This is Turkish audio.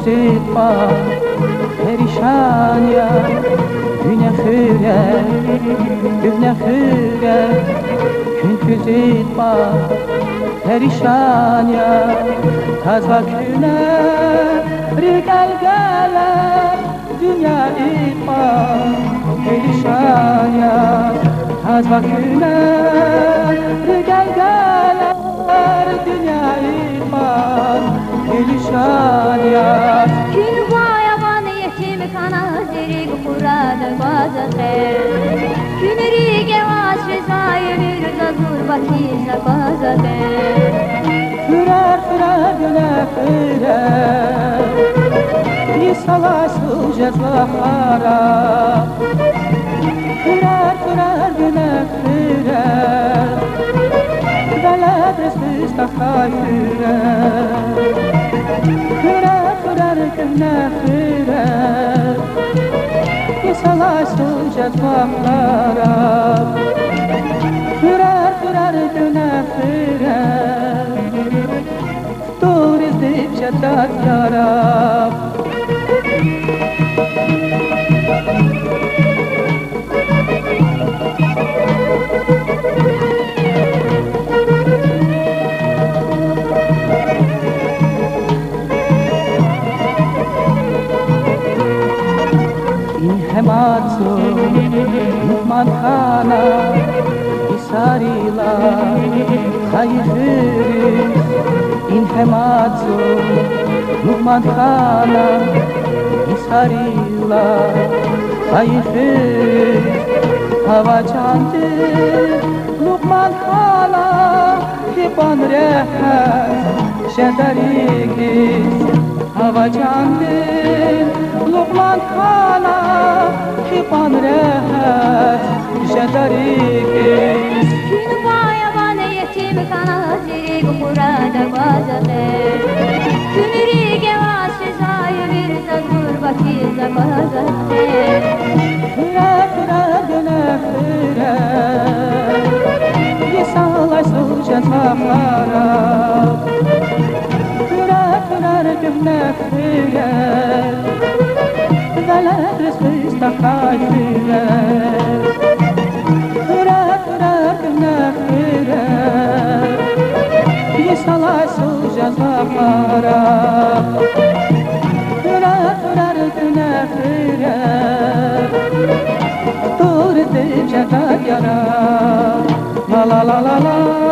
zitba perişan ya Güne hüre Künkü zitba perişan ya Tazva küne rigal gele Dünya itba perişan ya Tazva küne rigal gele Dünya itba perişan ya Gün bayaban yetim kana zirik kuradır bazate Güneri gevaş rezayı bir zadur bakiza bazate Fürer güne fürer Yisala sujet lahara Fürer güne fürer Veled resmi istakay fürer Fürer güne fürer Yisala sujet lahara Fürer güne fürer Dur izdip şeddet yarab İn hematsu Nuhman Khana İsarila Hayfiriz İn hematsu Nuhman Khana İsarila Hayfiriz Hava çandı Nuhman Khana Hipan rehat Şederigiz Hava çandı Nuhman Khana Hipan rehat Şederigiz Gün bayaban yetim kana zirik kuradır bazate Güneri gevaş rezayı bir zadur bakiza bazate Fürer güne fürer Yisalay sujet lahara Fürer güne fürer Veled resmi istakay fürer Fürer güne fürer Yisalay sujet lahara Fürer güne fürer Dur edip şeddet yara La la la la la